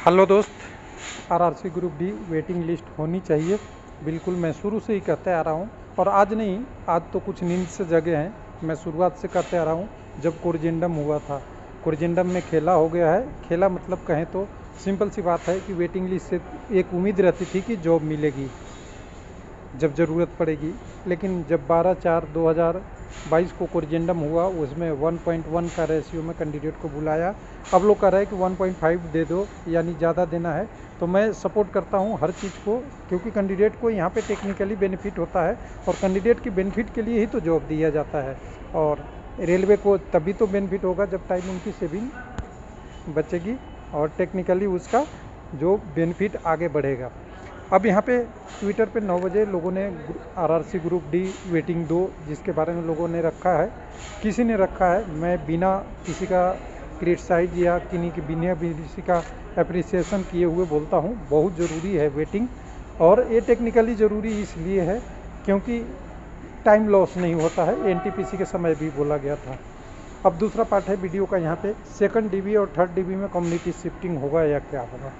Hello दोस्त, RRC group D waiting list होनी चाहिए। बिल्कुल मैं शुरू से ही कहते आ रहा हूँ और आज नहीं, आज तो कुछ नींद से जगे हैं। मैं शुरुआत से कहते आ रहा हूँ, जब कोरजेंडम हुआ था, कोरजेंडम में खेला हो गया है। खेला मतलब कहें तो सिंपल सी बात है कि वेटिंग लिस्ट से एक उम्मीद रहती थी कि जॉब मिलेगी जब ज़रूरत पड़ेगी। लेकिन जब 12/4/2022 को कोरिजेंडम हुआ, उसमें 1.1 का रेशियो में कैंडिडेट को बुलाया। अब लोग कह रहे हैं कि 1.5 दे दो, यानी ज़्यादा देना है। तो मैं सपोर्ट करता हूँ हर चीज़ को, क्योंकि कैंडिडेट को यहाँ पे टेक्निकली बेनिफिट होता है और कैंडिडेट की बेनिफिट के लिए ही तो जॉब दिया जाता है। और रेलवे को तभी तो बेनिफिट होगा जब टाइम उनकी सेविंग बचेगी और टेक्निकली उसका जो बेनिफिट आगे बढ़ेगा। अब यहाँ पे ट्विटर पे 9 बजे लोगों ने आरआरसी ग्रुप डी वेटिंग 2 जिसके बारे में लोगों ने रखा है, किसी ने रखा है, मैं बिना किसी का क्रिटिसाइज या बिना किसी का अप्रिसिएशन किए हुए बोलता हूँ, बहुत ज़रूरी है वेटिंग। और ये टेक्निकली ज़रूरी इसलिए है क्योंकि टाइम लॉस नहीं होता है, एनटीपीसी के समय भी बोला गया था। अब दूसरा पार्ट है वीडियो का, यहाँ पे सेकंड डीबी और थर्ड डीबी में कम्युनिटी शिफ्टिंग होगा या क्या होगा।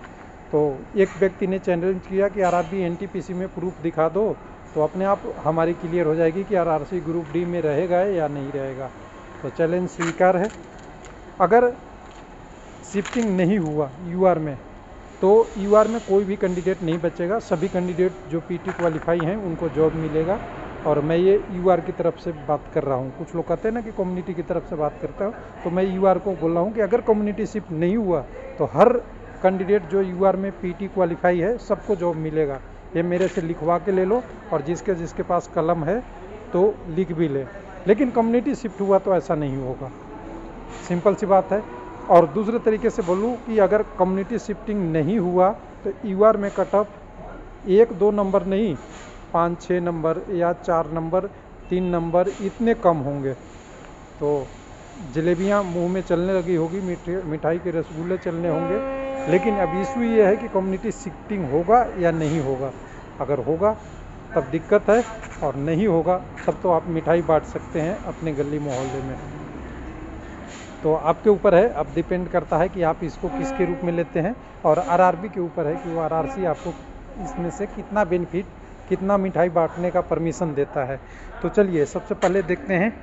तो एक व्यक्ति ने चैलेंज किया कि आरआरबी एनटीपीसी में प्रूफ दिखा दो, तो अपने आप हमारी क्लियर हो जाएगी कि आरआरसी ग्रुप डी में रहेगा या नहीं रहेगा। तो चैलेंज स्वीकार है। अगर शिफ्टिंग नहीं हुआ यूआर में, तो यूआर में कोई भी कैंडिडेट नहीं बचेगा। सभी कैंडिडेट जो पीटी क्वालिफाई हैं उनको जॉब मिलेगा। और मैं ये यूआर की तरफ से बात कर रहा हूँ। कुछ लोग कहते हैं ना कि कम्युनिटी की तरफ से बात करता हूँ, तो मैं यूआर को बोल रहा हूँ कि अगर कम्युनिटी शिफ्ट नहीं हुआ तो हर कैंडिडेट जो यूआर में पीटी क्वालिफाई है सबको जॉब मिलेगा। ये मेरे से लिखवा के ले लो और जिसके पास कलम है तो लिख भी ले। लेकिन कम्युनिटी शिफ्ट हुआ तो ऐसा नहीं होगा, सिंपल सी बात है। और दूसरे तरीके से बोलूँ कि अगर कम्युनिटी शिफ्टिंग नहीं हुआ तो यूआर में कट ऑफ 1-2 नंबर नहीं, 5-6 नंबर या 4 नंबर, 3 नंबर, इतने कम होंगे। तो जलेबियाँ मुंह में चलने लगी होगी, मिठाई के रसगुल्ले चलने होंगे। लेकिन अब इशू ये है कि कम्युनिटी शिफ्टिंग होगा या नहीं होगा। अगर होगा तब दिक्कत है, और नहीं होगा तब तो आप मिठाई बांट सकते हैं अपने गली मोहल्ले में। तो आपके ऊपर है, अब डिपेंड करता है कि आप इसको किसके रूप में लेते हैं। और आरआरबी के ऊपर है कि वो आरआरसी आपको इसमें से कितना बेनिफिट, कितना मिठाई बांटने का परमिशन देता है। तो चलिए सबसे पहले देखते हैं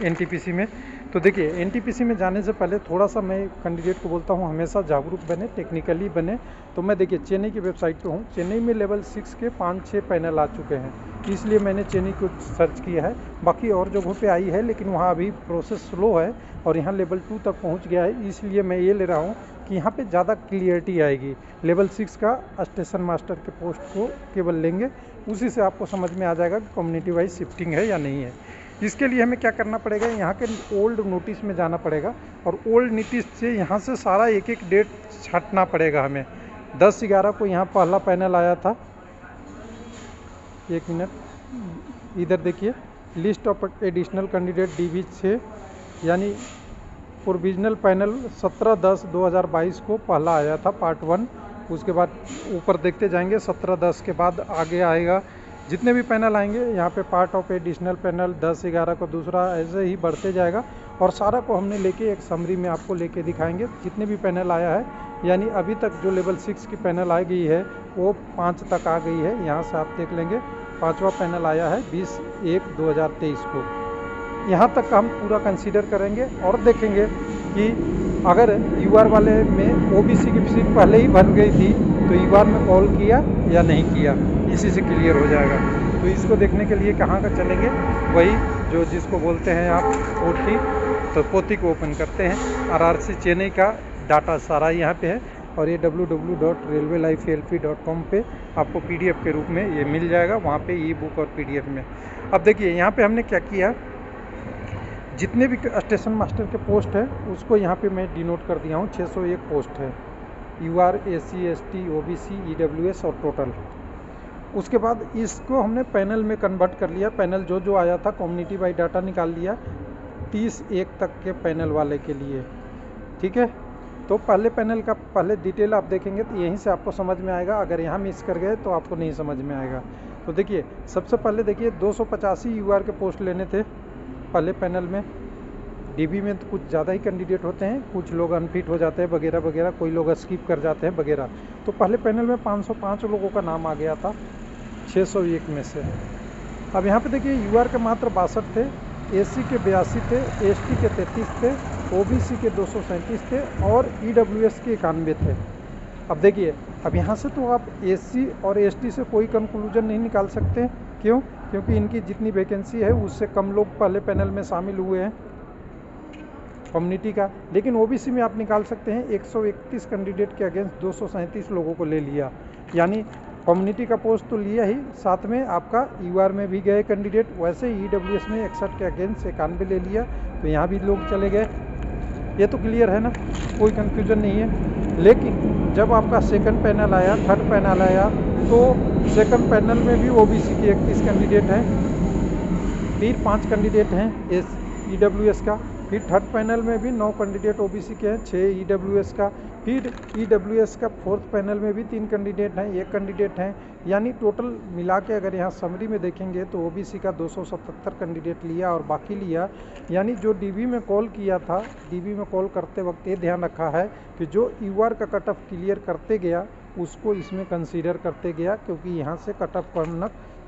एनटीपीसी में। तो देखिए एनटीपीसी में जाने से पहले थोड़ा सा मैं कैंडिडेट को बोलता हूँ हमेशा जागरूक बने, टेक्निकली बने। तो मैं देखिए चेन्नई की वेबसाइट पे हूँ। चेन्नई में लेवल 6 के 5-6 पैनल आ चुके हैं, इसलिए मैंने चेन्नई को सर्च किया है। बाकी और जगहों पे आई है लेकिन वहाँ अभी प्रोसेस स्लो है और यहाँ लेवल 2 तक पहुँच गया है, इसलिए मैं ये ले रहा हूँ कि यहाँ पे ज़्यादा क्लियरिटी आएगी। लेवल 6 का स्टेशन मास्टर के पोस्ट को केवल लेंगे, उसी से आपको समझ में आ जाएगा कि कम्युनिटी वाइज शिफ्टिंग है या नहीं है। इसके लिए हमें क्या करना पड़ेगा, यहाँ के ओल्ड नोटिस में जाना पड़ेगा और ओल्ड नोटिस से यहाँ से सारा एक एक डेट छांटना पड़ेगा हमें। 10/11 को यहाँ पहला पैनल आया था, 1 मिनट, इधर देखिए, list of additional candidate dB 6, यानी प्रोविजनल पैनल 17/10/2022 को पहला आया था, पार्ट 1। उसके बाद ऊपर देखते जाएंगे, 17/10 के बाद आगे आएगा जितने भी पैनल आएंगे यहाँ पे पार्ट ऑफ एडिशनल पैनल 10/11 को दूसरा, ऐसे ही बढ़ते जाएगा। और सारा को हमने लेके एक समरी में आपको लेके दिखाएंगे जितने भी पैनल आया है। यानी अभी तक जो लेवल 6 की पैनल आ गई है वो 5 तक आ गई है। यहाँ से आप देख लेंगे 5वां पैनल आया है 20/1/2023 को। यहाँ तक हम पूरा कंसीडर करेंगे और देखेंगे कि अगर यूआर वाले में ओबीसी की सीट पहले ही भर गई थी तो यूआर में कॉल किया या नहीं किया, इसी से क्लियर हो जाएगा। तो इसको देखने के लिए कहाँ का चलेंगे, वही जो जिसको बोलते हैं आप पोथी, तो पोथी को ओपन करते हैं। आरआरसी चेन्नई का डाटा सारा यहाँ पे है और ये www.railwaylifeLP.com पे आपको पीडीएफ के रूप में ये मिल जाएगा, वहाँ पे ई बुक और पीडीएफ में। अब देखिए यहाँ पे हमने क्या किया, जितने भी स्टेशन मास्टर के पोस्ट है उसको यहाँ पे मैं डिनोट कर दिया हूँ। 601 पोस्ट है, UR, SC, ST, OBC, EWS और टोटल। उसके बाद इसको हमने पैनल में कन्वर्ट कर लिया। पैनल जो जो आया था कम्युनिटी वाइज डाटा निकाल लिया 30/1 तक के पैनल वाले के लिए, ठीक है। तो पहले पैनल का पहले डिटेल आप देखेंगे तो यहीं से आपको समझ में आएगा, अगर यहाँ मिस कर गए तो आपको नहीं समझ में आएगा। तो देखिए सबसे पहले देखिए 285 यूआर के पोस्ट लेने थे पहले पैनल में, डीबी में तो कुछ ज़्यादा ही कैंडिडेट होते हैं, कुछ लोग अनफिट हो जाते हैं वगैरह वगैरह, कोई लोग स्किप कर जाते हैं वगैरह। तो पहले पैनल में 505 लोगों का नाम आ गया था 601 में से। अब यहाँ पे देखिए यूआर के मात्र 62 थे, एससी के 82 थे, एसटी के 33 थे, ओबीसी के 237 थे और ईडब्ल्यूएस के 91 थे। अब देखिए, अब यहाँ से तो आप एससी और एसटी से कोई कंक्लूजन नहीं निकाल सकते। क्यों? क्योंकि इनकी जितनी वैकेंसी है उससे कम लोग पहले पैनल में शामिल हुए हैं कम्युनिटी का। लेकिन ओबीसी में आप निकाल सकते हैं 131 कैंडिडेट के अगेंस्ट 237 लोगों को ले लिया, यानी कम्युनिटी का पोस्ट तो लिया ही, साथ में आपका यूआर में भी गए कैंडिडेट, वैसे ही ईडब्ल्यूएस में 61 के अगेंस्ट 91 ले लिया, तो यहाँ भी लोग चले गए। ये तो क्लियर है ना, कोई कंफ्यूजन नहीं है। लेकिन जब आपका सेकंड पैनल आया, थर्ड पैनल आया, तो सेकंड पैनल में भी ओबीसी के 31 कैंडिडेट हैं, फिर 5 कैंडिडेट हैं ईडब्ल्यूएस का, फिर थर्ड पैनल में भी 9 कैंडिडेट ओबीसी के हैं, 6 ईडब्ल्यूएस का, फिर ईडब्ल्यूएस का फोर्थ पैनल में भी 3 कैंडिडेट हैं, 1 कैंडिडेट हैं, यानी टोटल मिला के अगर यहाँ समरी में देखेंगे तो ओबीसी का 277 कैंडिडेट लिया और बाकी लिया, यानी जो डीबी में कॉल किया था, डीबी में कॉल करते वक्त ये ध्यान रखा है कि जो यूआर का कट ऑफ क्लियर करते गया उसको इसमें कंसीडर करते गया, क्योंकि यहाँ से कट ऑफ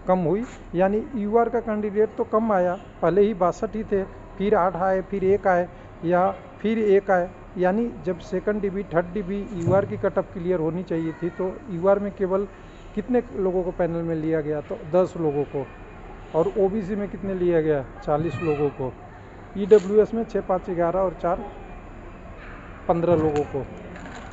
कम हुई, यानी यूआर का कैंडिडेट तो कम आया, पहले ही 62 ही थे, फिर 8 आए, फिर 1 आए या फिर 1 आए, यानी जब second DB third DB UR की कट ऑफ क्लियर होनी चाहिए थी, तो यूआर में केवल कितने लोगों को पैनल में लिया गया? तो 10 लोगों को। और ओबीसी में कितने लिया गया? 40 लोगों को। ईडब्ल्यूएस में 6 5 11 और 4 15 लोगों को।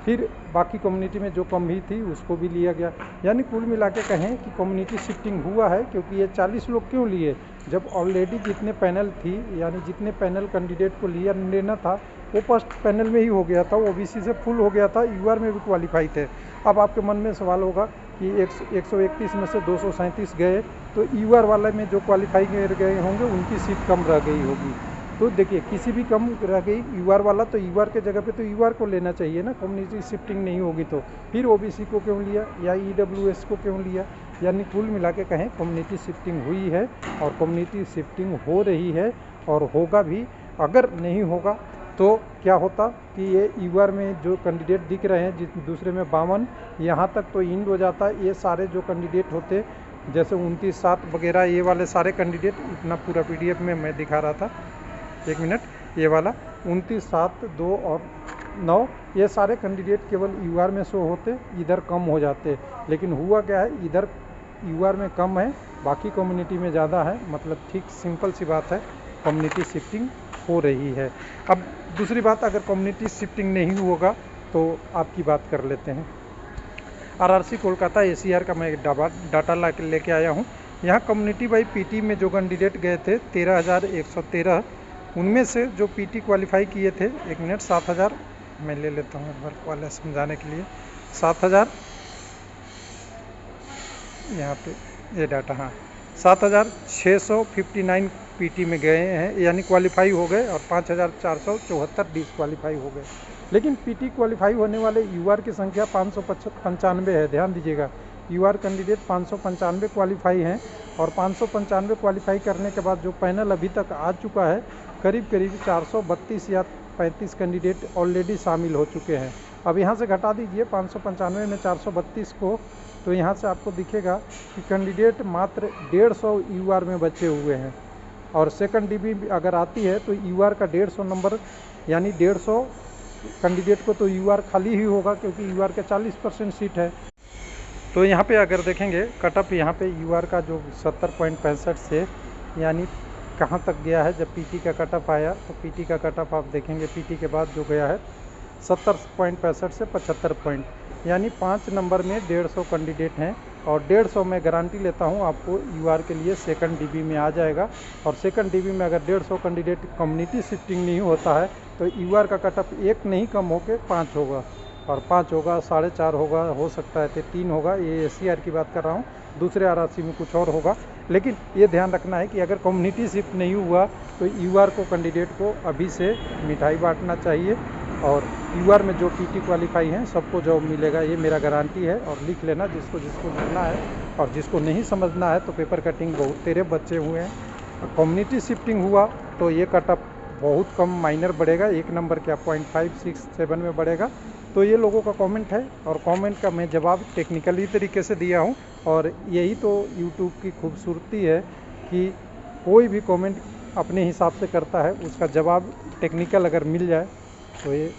फिर बाकी कम्युनिटी में जो कम ही थी उसको भी लिया गया, यानी कुल मिला के कहें कि कम्युनिटी शिफ्टिंग हुआ है। क्योंकि ये 40 लोग क्यों लिए? जब ऑलरेडी जितने पैनल थी, यानी जितने पैनल कैंडिडेट को लेना था वो फर्स्ट पैनल में ही हो गया था, ओबीसी से फुल हो गया था, यूआर में भी क्वालिफाई थे। अब आपके मन में सवाल होगा कि 131 में से 237 गए, तो यूआर वाले में जो क्वालिफाई गए होंगे उनकी सीट कम रह गई होगी। तो देखिए, किसी भी कम रह गई यूआर वाला, तो यूआर के जगह पे तो यूआर को लेना चाहिए ना, कम्युनिटी शिफ्टिंग नहीं होगी तो। फिर ओबीसी को क्यों लिया या ईडब्ल्यूएस को क्यों लिया? यानी कुल मिला के कहें कम्युनिटी शिफ्टिंग हुई है और कम्युनिटी शिफ्टिंग हो रही है और होगा भी। अगर नहीं होगा तो क्या होता कि ये यूआर में जो कैंडिडेट दिख रहे हैं, जिस दूसरे में 52, यहाँ तक तो इंड हो जाता। ये सारे जो कैंडिडेट होते, जैसे 29 7 वगैरह, ये वाले सारे कैंडिडेट, इतना पूरा पीडीएफ में मैं दिखा रहा था, 1 मिनट, ये वाला 29 7 2 और 9, ये सारे कैंडिडेट केवल यूआर में शो होते, इधर कम हो जाते। लेकिन हुआ क्या है, इधर यूआर में कम है, बाकी कम्युनिटी में ज़्यादा है। मतलब ठीक सिंपल सी बात है, कम्युनिटी शिफ्टिंग हो रही है। अब दूसरी बात, अगर कम्युनिटी शिफ्टिंग नहीं होगा तो आपकी बात कर लेते हैं। आरआरसी कोलकाता एसीआर का मैं डाटा लेके आया हूँ। यहाँ कम्युनिटी बाई पीटी में जो कैंडिडेट गए थे 13,113, उनमें से जो पीटी क्वालिफाई किए थे, 1 मिनट, 7,000 मैं ले लेता हूँ एक बार वाले समझाने के लिए। 7,000 यहाँ पे ये डाटा, हाँ, 7,659 पीटी में गए हैं, यानी क्वालिफाई हो गए, और 5,474 डिसक्वालीफाई हो गए। लेकिन पीटी क्वालिफाई होने वाले यूआर की संख्या 595 है। ध्यान दीजिएगा, यूआर कैंडिडेट 595 क्वालिफाई हैं, और 595 क्वालिफाई करने के बाद जो पैनल अभी तक आ चुका है, करीब 432 या 35 कैंडिडेट ऑलरेडी शामिल हो चुके हैं। अब यहाँ से घटा दीजिए 595 में 432 को, तो यहाँ से आपको दिखेगा कि कैंडिडेट मात्र 150 यूआर में बचे हुए हैं। और सेकंड डीबी अगर आती है तो यूआर का 150 नंबर, यानी 150 कैंडिडेट को तो यूआर खाली ही होगा, क्योंकि यूआर के 40% सीट है। तो यहाँ पे अगर देखेंगे कटअप, यहाँ पे यूआर का जो 70.65 से, यानी कहाँ तक गया है, जब पीटी का कटअप आया तो पीटी का कटअप आप देखेंगे, पीटी के बाद जो गया है 70.65 से 75 पॉइंट, यानी 5 नंबर में 150 कैंडिडेट हैं। और 150 में गारंटी लेता हूँ आपको यूआर के लिए सेकंड डीबी में आ जाएगा। और सेकंड डीबी में अगर 150 कैंडिडेट कम्युनिटी शिफ्टिंग नहीं होता है तो यूआर का कटअप 1 नहीं कम होकर 5 होगा, और 5 होगा, 4.5 होगा, हो सकता है 3 होगा। ये एसीआर की बात कर रहा हूँ, दूसरे आरआरसी में कुछ और होगा। लेकिन ये ध्यान रखना है कि अगर कम्युनिटी शिफ्ट नहीं हुआ तो यूआर को कैंडिडेट को अभी से मिठाई बांटना चाहिए, और यूआर में जो पीटी क्वालिफाई हैं सबको जॉब मिलेगा, ये मेरा गारंटी है। और लिख लेना जिसको जिसको लिखना है, और जिसको नहीं समझना है तो पेपर कटिंग बहुत तेरे बच्चे हुए हैं। कम्युनिटी शिफ्टिंग हुआ तो ये कटअप बहुत कम माइनर बढ़ेगा, 1 नंबर क्या 0.5, 6, 7 में बढ़ेगा। तो ये लोगों का कमेंट है और कमेंट का मैं जवाब टेक्निकली तरीके से दिया हूँ। और यही तो यूट्यूब की खूबसूरती है कि कोई भी कमेंट अपने हिसाब से करता है, उसका जवाब टेक्निकल अगर मिल जाए तो ये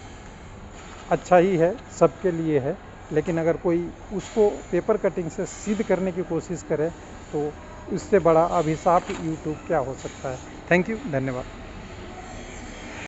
अच्छा ही है, सबके लिए है। लेकिन अगर कोई उसको पेपर कटिंग से सिद्ध करने की कोशिश करे तो इससे बड़ा अभिशाप यूट्यूब क्या हो सकता है। थैंक यू, धन्यवाद।